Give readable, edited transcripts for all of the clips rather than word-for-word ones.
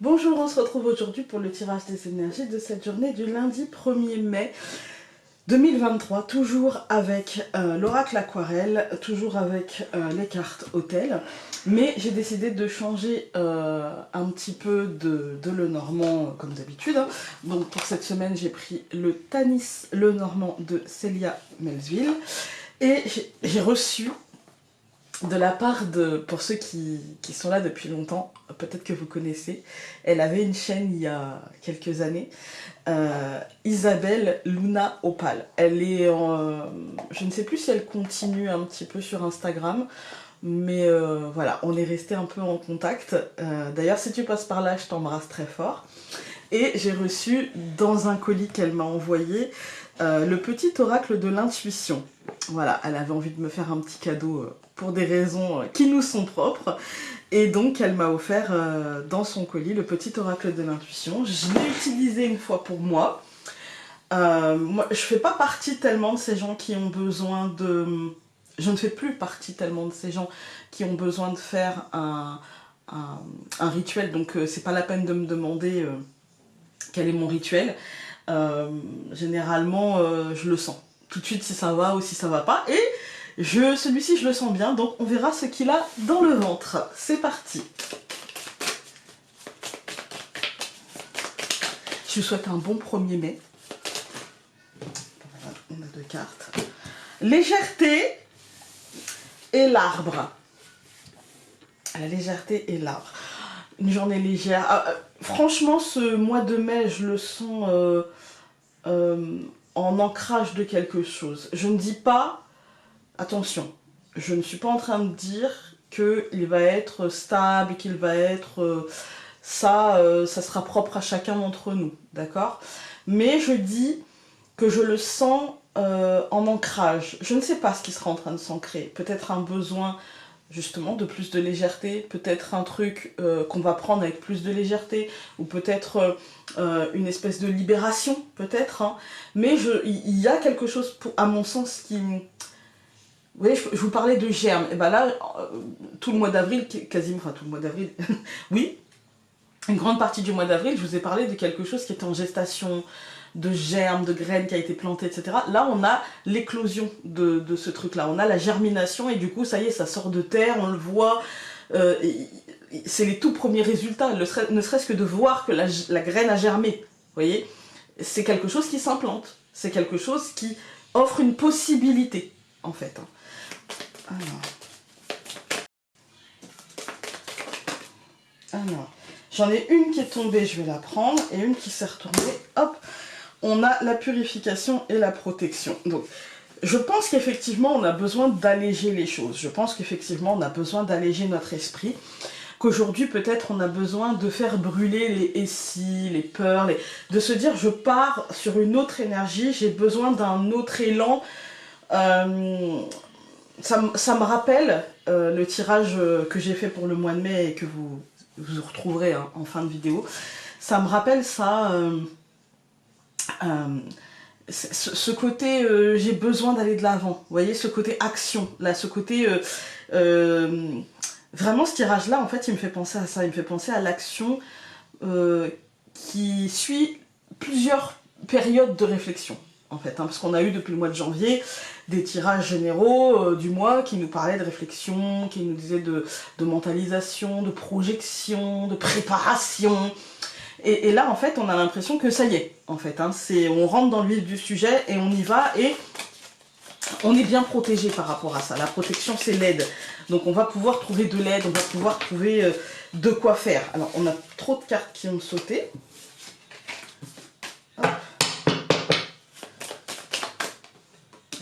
Bonjour, on se retrouve aujourd'hui pour le tirage des énergies de cette journée du lundi 1er mai 2023, toujours avec l'oracle aquarelle, toujours avec les cartes hôtel, mais j'ai décidé de changer un petit peu de Lenormand comme d'habitude. Donc pour cette semaine, j'ai pris le Tanis Lenormand de Célia Melville et j'ai reçu de la part de, pour ceux qui sont là depuis longtemps, peut-être que vous connaissez, elle avait une chaîne il y a quelques années, Isabelle Luna Opal. Elle est je ne sais plus si elle continue un petit peu sur Instagram, mais voilà, on est resté un peu en contact. D'ailleurs, si tu passes par là, je t'embrasse très fort. Et j'ai reçu dans un colis qu'elle m'a envoyé le petit oracle de l'intuition. Voilà, elle avait envie de me faire un petit cadeau pour des raisons qui nous sont propres. Et donc, elle m'a offert dans son colis le petit oracle de l'intuition. Je l'ai utilisé une fois pour moi. Moi, je fais pas partie tellement de ces gens qui ont besoin de... Je ne fais plus partie tellement de ces gens qui ont besoin de faire un rituel. Donc, c'est pas la peine de me demander quel est mon rituel. Généralement, je le sens tout de suite si ça va ou si ça va pas. Et celui-ci, je le sens bien. Donc, on verra ce qu'il a dans le ventre. C'est parti. Je vous souhaite un bon 1er mai. Voilà, on a 2 cartes. Légèreté et l'arbre. La légèreté et l'arbre. Une journée légère. Franchement, ce mois de mai, je le sens en ancrage de quelque chose. Je ne dis pas, attention, je ne suis pas en train de dire qu'il va être stable, qu'il va être... ça sera propre à chacun d'entre nous, d'accord? Mais je dis que je le sens en ancrage. Je ne sais pas ce qui sera en train de s'ancrer. Peut-être un besoin justement de plus de légèreté, peut-être un truc qu'on va prendre avec plus de légèreté, ou peut-être une espèce de libération, peut-être. Hein. Mais il y a quelque chose, à mon sens, qui... Vous voyez, je vous parlais de germes. Et bien là, tout le mois d'avril, quasiment, enfin tout le mois d'avril, oui, une grande partie du mois d'avril, je vous ai parlé de quelque chose qui était en gestation, de germes, de graines qui a été plantée, etc. Là, on a l'éclosion de ce truc-là. On a la germination et du coup, ça y est, ça sort de terre, on le voit. C'est les tout premiers résultats, ne serait-ce que de voir que la graine a germé. Vous voyez, c'est quelque chose qui s'implante. C'est quelque chose qui offre une possibilité, en fait. Alors, j'en ai une qui est tombée, je vais la prendre, et une qui s'est retournée. Hop, on a la purification et la protection. Donc, je pense qu'effectivement, on a besoin d'alléger les choses. Je pense qu'effectivement, on a besoin d'alléger notre esprit. Qu'aujourd'hui, peut-être, on a besoin de faire brûler les si, les peurs, de se dire, je pars sur une autre énergie, j'ai besoin d'un autre élan. Ça me rappelle le tirage que j'ai fait pour le mois de mai et que vous retrouverez hein, en fin de vidéo. Ça me rappelle ça... ce côté j'ai besoin d'aller de l'avant, vous voyez, ce côté action, là, ce côté vraiment ce tirage là en fait il me fait penser à ça, il me fait penser à l'action qui suit plusieurs périodes de réflexion en fait, hein, parce qu'on a eu depuis le mois de janvier des tirages généraux du mois qui nous parlaient de réflexion, qui nous disaient de mentalisation, de projection, de préparation. Et là, en fait, on a l'impression que ça y est, en fait. Hein, on rentre dans le vif du sujet et on y va et on est bien protégé par rapport à ça. La protection, c'est l'aide. Donc, on va pouvoir trouver de l'aide, on va pouvoir trouver de quoi faire. Alors, on a trop de cartes qui ont sauté. Hop.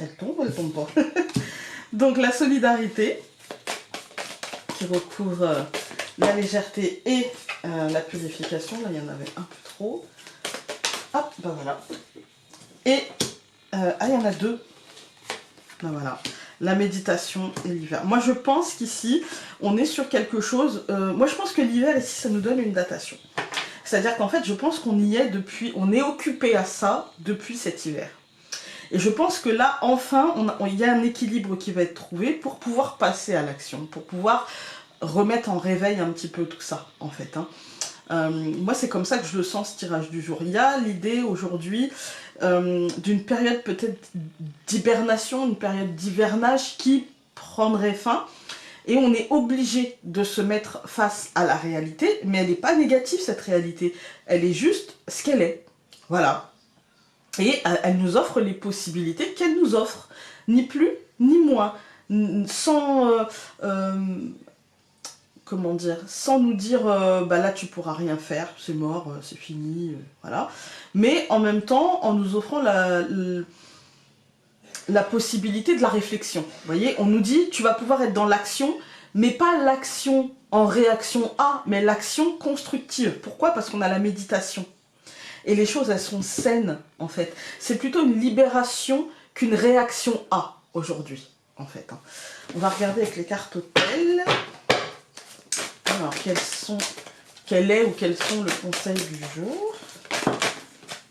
Elle tombe ou elle tombe pas? Donc, la solidarité qui recouvre la légèreté et la purification. Là, il y en avait un peu trop. Hop, ben voilà. Et, il y en a 2. Ben voilà. La méditation et l'hiver. Moi, je pense qu'ici, on est sur quelque chose... moi, je pense que l'hiver, ici, ça nous donne une datation. C'est-à-dire qu'en fait, je pense qu'on y est depuis... On est occupé à ça depuis cet hiver. Et je pense que là, enfin, il y a un équilibre qui va être trouvé pour pouvoir passer à l'action, pour pouvoir remettre en réveil un petit peu tout ça, en fait. Hein. Moi, c'est comme ça que je le sens, ce tirage du jour. Il y a l'idée aujourd'hui d'une période peut-être d'hibernation, une période d'hivernage qui prendrait fin. Et on est obligé de se mettre face à la réalité, mais elle n'est pas négative, cette réalité. Elle est juste ce qu'elle est. Voilà. Et elle nous offre les possibilités qu'elle nous offre. Ni plus, ni moins. Sans... comment dire, sans nous dire bah là tu pourras rien faire, c'est mort, c'est fini, voilà. Mais en même temps, en nous offrant la possibilité de la réflexion. Vous voyez, on nous dit tu vas pouvoir être dans l'action, mais pas l'action en réaction à, mais l'action constructive. Pourquoi? Parce qu'on a la méditation. Et les choses, elles sont saines, en fait. C'est plutôt une libération qu'une réaction à, aujourd'hui, en fait. On va regarder avec les cartes hôtel. Alors, quel est ou quels sont le conseil du jour?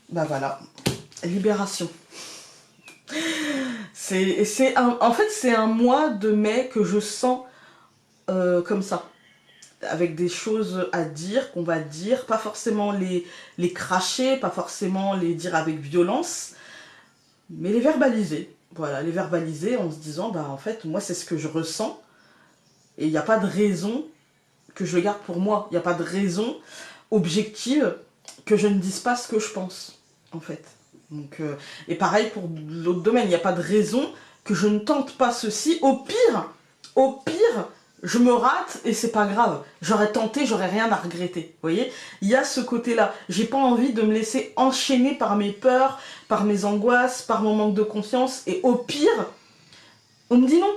Bah voilà, libération. En fait, c'est un mois de mai que je sens comme ça. Avec des choses à dire, qu'on va dire, pas forcément les cracher, pas forcément les dire avec violence, mais les verbaliser. Voilà, les verbaliser en se disant, bah en fait, moi c'est ce que je ressens, et il n'y a pas de raison que je le garde pour moi. Il n'y a pas de raison objective que je ne dise pas ce que je pense, en fait. Donc, et pareil pour l'autre domaine, il n'y a pas de raison que je ne tente pas ceci. Au pire, je me rate et c'est pas grave. J'aurais tenté, j'aurais rien à regretter. Vous voyez, il y a ce côté-là. J'ai pas envie de me laisser enchaîner par mes peurs, par mes angoisses, par mon manque de confiance. Et au pire, on me dit non.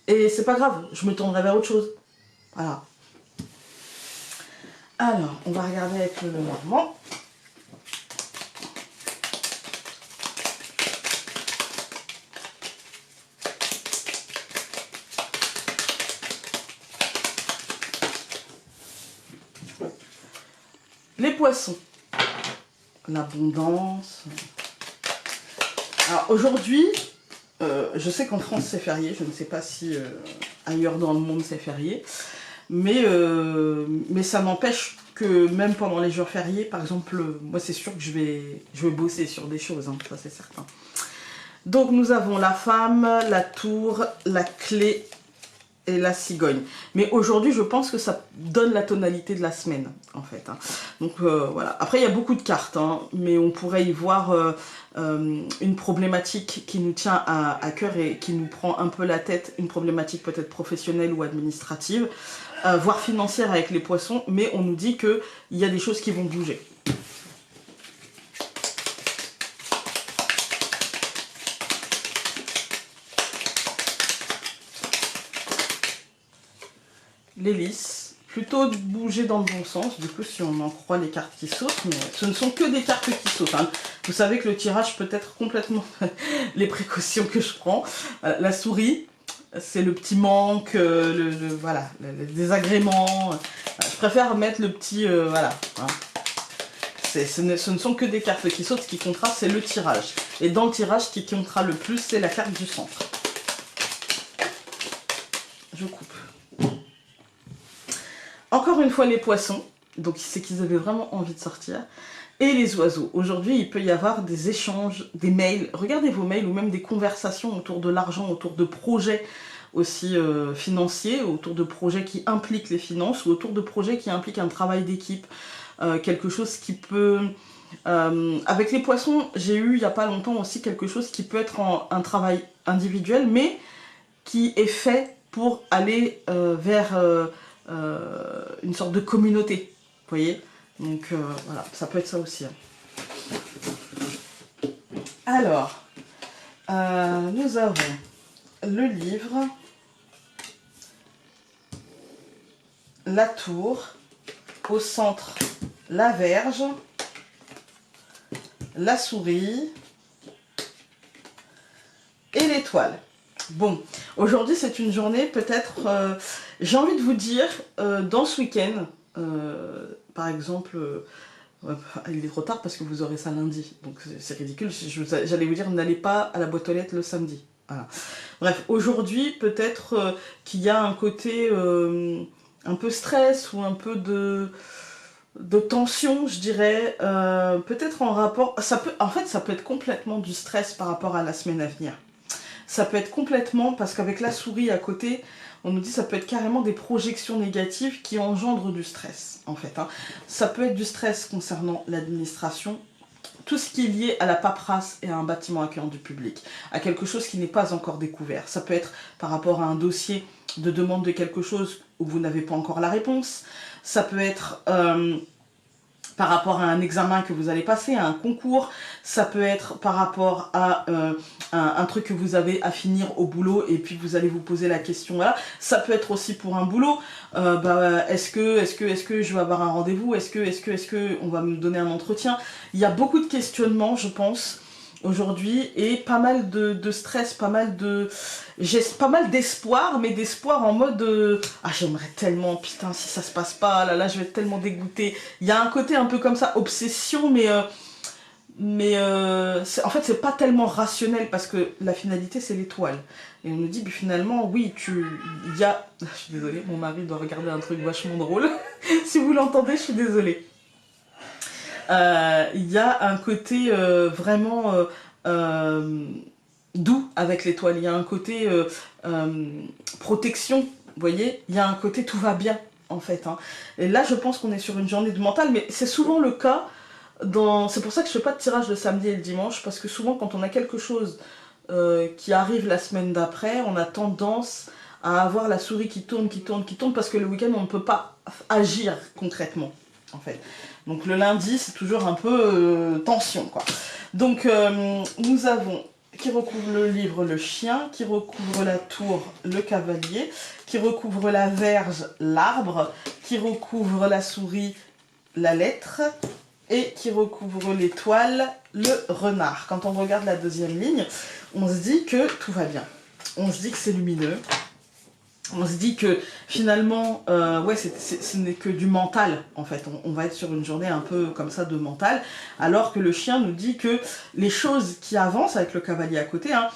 Et c'est pas grave, je me tournerai vers autre chose. Voilà. Alors, on va regarder avec le Lenormand. Les poissons. L'abondance. Alors aujourd'hui, je sais qu'en France c'est férié, je ne sais pas si ailleurs dans le monde c'est férié. Mais ça n'empêche que même pendant les jours fériés, par exemple, moi c'est sûr que je vais bosser sur des choses, hein, ça c'est certain. Donc nous avons la femme, la tour, la clé et la cigogne. Mais aujourd'hui je pense que ça donne la tonalité de la semaine en fait. Hein. Donc voilà. Après il y a beaucoup de cartes, hein, mais on pourrait y voir une problématique qui nous tient à cœur et qui nous prend un peu la tête, une problématique peut-être professionnelle ou administrative. Voire financière avec les poissons, mais on nous dit qu'il y a des choses qui vont bouger. L'hélice, plutôt bouger dans le bon sens, du coup si on en croit les cartes qui sautent, mais ce ne sont que des cartes qui sautent. Hein. Vous savez que le tirage peut être complètement les précautions que je prends. La souris, c'est le petit manque, voilà, le désagrément. Je préfère mettre le petit, voilà. Hein. Ce ne sont que des cartes qui sautent, ce qui comptera c'est le tirage. Et dans le tirage, ce qui comptera le plus, c'est la carte du centre. Je coupe. Encore une fois les poissons, donc c'est qu'ils avaient vraiment envie de sortir. Et les oiseaux. Aujourd'hui, il peut y avoir des échanges, des mails. Regardez vos mails ou même des conversations autour de l'argent, autour de projets aussi financiers, autour de projets qui impliquent les finances ou autour de projets qui impliquent un travail d'équipe. Quelque chose qui peut... avec les poissons, j'ai eu il n'y a pas longtemps aussi quelque chose qui peut être un travail individuel, mais qui est fait pour aller vers une sorte de communauté. Vous voyez? Donc voilà, ça peut être ça aussi. Hein. Alors, nous avons le livre, la tour, au centre la verge, la souris et l'étoile. Bon, aujourd'hui c'est une journée peut-être, j'ai envie de vous dire, dans ce week-end, par exemple, il est trop tard parce que vous aurez ça lundi, donc c'est ridicule, j'allais vous dire n'allez pas à la boîte aux lettres le samedi. Voilà. Bref, aujourd'hui peut-être qu'il y a un côté un peu stress ou un peu de de tension, je dirais, peut-être en rapport... en fait, ça peut être complètement du stress par rapport à la semaine à venir. Ça peut être complètement, parce qu'avec la souris à côté, on nous dit ça peut être carrément des projections négatives qui engendrent du stress, en fait. Hein. Ça peut être du stress concernant l'administration, tout ce qui est lié à la paperasse et à un bâtiment accueillant du public, à quelque chose qui n'est pas encore découvert. Ça peut être par rapport à un dossier de demande de quelque chose où vous n'avez pas encore la réponse. Ça peut être par rapport à un examen que vous allez passer, à un concours. Ça peut être par rapport à un truc que vous avez à finir au boulot et puis vous allez vous poser la question. Voilà. Ça peut être aussi pour un boulot. Est-ce que je vais avoir un rendez-vous? Est-ce que on va me donner un entretien? Il y a beaucoup de questionnements, je pense, aujourd'hui, et pas mal de stress, pas mal d'espoir, mais d'espoir en mode ah, j'aimerais tellement, putain, si ça se passe pas, là je vais être tellement dégoûtée. Il y a un côté un peu comme ça, obsession, en fait c'est pas tellement rationnel parce que la finalité c'est l'étoile. Et on nous dit, finalement, oui, il y a... Je suis désolée, mon mari doit regarder un truc vachement drôle. Si vous l'entendez, je suis désolée. Il y a un côté vraiment doux avec l'étoile. Il y a un côté protection, vous voyez. Il y a un côté tout va bien, en fait. Hein. Et là, je pense qu'on est sur une journée de mental, mais c'est souvent le cas. C'est pour ça que je fais pas de tirage le samedi et le dimanche, parce que souvent, quand on a quelque chose qui arrive la semaine d'après, on a tendance à avoir la souris qui tourne, parce que le week-end, on ne peut pas agir concrètement, en fait. Donc le lundi, c'est toujours un peu tension, quoi. Donc nous avons qui recouvre le livre le chien, qui recouvre la tour le cavalier, qui recouvre la verge l'arbre, qui recouvre la souris la lettre, et qui recouvre l'étoile le renard. Quand on regarde la deuxième ligne, on se dit que tout va bien. On se dit que c'est lumineux. On se dit que finalement, ouais, ce n'est que du mental, en fait. On va être sur une journée un peu comme ça de mental, alors que le chien nous dit que les choses qui avancent avec le cavalier à côté, hein,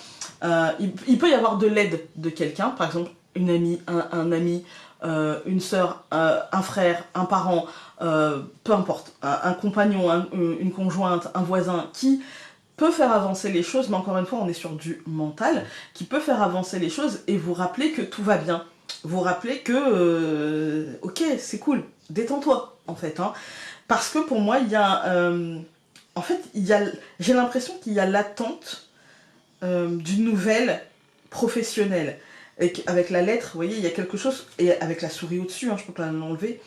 il peut y avoir de l'aide de quelqu'un, par exemple une amie, un ami, une sœur, un frère, un parent, peu importe, un compagnon, une conjointe, un voisin qui peut faire avancer les choses, mais encore une fois, on est sur du mental, qui peut faire avancer les choses et vous rappeler que tout va bien. Vous rappeler que, ok, c'est cool, détends-toi, en fait. Hein. Parce que pour moi, il y a... en fait, j'ai l'impression qu'il y a l'attente d'une nouvelle professionnelle. Et avec la lettre, vous voyez, il y a quelque chose, et avec la souris au-dessus, hein, je peux pas l'enlever,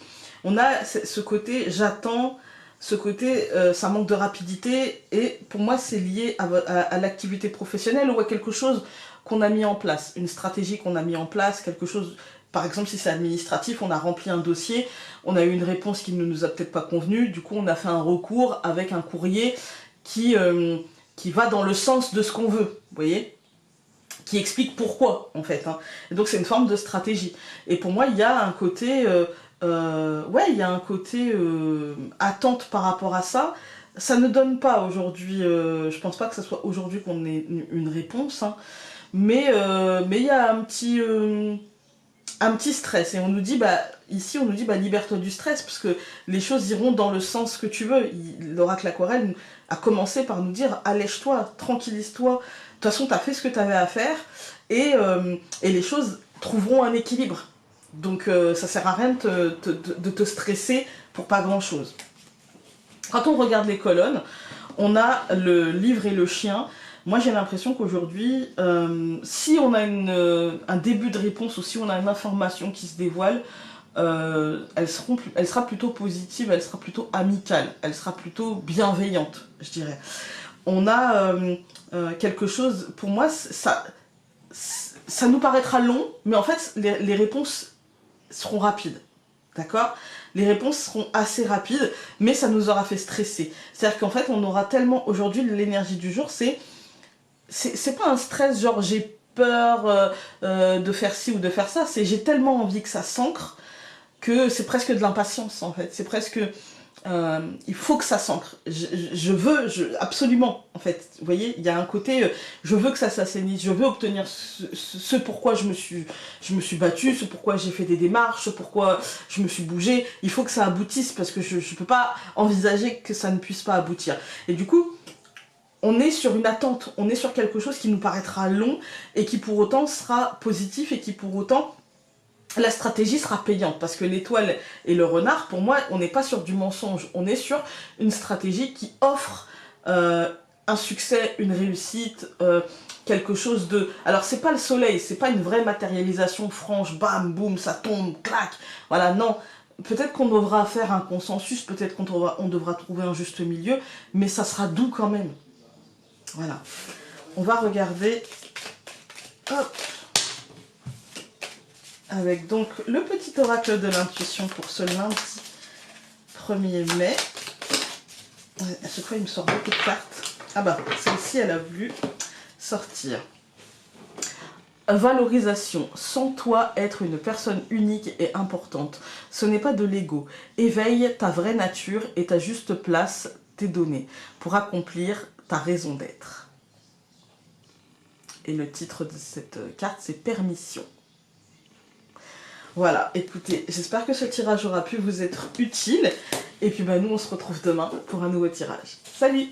on a ce côté, j'attends, ce côté, ça manque de rapidité, et pour moi c'est lié à l'activité professionnelle ou à quelque chose qu'on a mis en place, une stratégie qu'on a mis en place, quelque chose, par exemple si c'est administratif, on a rempli un dossier, on a eu une réponse qui ne nous a peut-être pas convenu, du coup on a fait un recours avec un courrier qui va dans le sens de ce qu'on veut, vous voyez, qui explique pourquoi en fait. Hein. Et donc c'est une forme de stratégie. Et pour moi il y a un côté... ouais, il y a un côté attente par rapport à ça. Ça ne donne pas aujourd'hui, je pense pas que ce soit aujourd'hui qu'on ait une réponse, hein, mais il y a un petit stress. Et on nous dit, ici on nous dit, libère-toi du stress, parce que les choses iront dans le sens que tu veux. L'oracle aquarelle a commencé par nous dire, allège-toi, tranquillise-toi, de toute façon tu as fait ce que tu avais à faire, et les choses trouveront un équilibre. Donc ça sert à rien de te stresser pour pas grand chose. Quand on regarde les colonnes, on a le livre et le chien. Moi j'ai l'impression qu'aujourd'hui, si on a un début de réponse ou si on a une information qui se dévoile, elle sera plutôt positive, elle sera plutôt amicale, elle sera plutôt bienveillante, je dirais. On a quelque chose, pour moi, ça nous paraîtra long, mais en fait les réponses seront rapides, d'accord? Les réponses seront assez rapides, mais ça nous aura fait stresser. C'est-à-dire qu'en fait, on aura tellement... Aujourd'hui, l'énergie du jour, c'est pas un stress genre j'ai peur de faire ci ou de faire ça, c'est j'ai tellement envie que ça s'ancre que c'est presque de l'impatience, en fait. C'est presque... Il faut que ça s'ancre. Je veux, absolument, en fait. Vous voyez, il y a un côté, je veux que ça s'assainisse, je veux obtenir ce pourquoi je me suis battue, ce pourquoi j'ai fait des démarches, ce pourquoi je me suis bougée. Il faut que ça aboutisse parce que je ne peux pas envisager que ça ne puisse pas aboutir. Et du coup, on est sur une attente, on est sur quelque chose qui nous paraîtra long et qui pour autant sera positif et qui pour autant... la stratégie sera payante, parce que l'étoile et le renard, pour moi, on n'est pas sur du mensonge, on est sur une stratégie qui offre un succès, une réussite, quelque chose de... Alors, c'est pas le soleil, c'est pas une vraie matérialisation franche, bam, boum, ça tombe, clac, voilà, non. Peut-être qu'on devra faire un consensus, peut-être qu'on devra trouver un juste milieu, mais ça sera doux quand même. Voilà. On va regarder... Hop, avec donc le petit oracle de l'intuition pour ce lundi 1er mai. À chaque fois, il me sort beaucoup de cartes. Ah bah, celle-ci, elle a voulu sortir. Valorisation. Sens-toi être une personne unique et importante. Ce n'est pas de l'ego. Éveille ta vraie nature et ta juste place t'est donnée pour accomplir ta raison d'être. Et le titre de cette carte, c'est Permission. Voilà, écoutez, j'espère que ce tirage aura pu vous être utile. Et puis bah, nous, on se retrouve demain pour un nouveau tirage. Salut!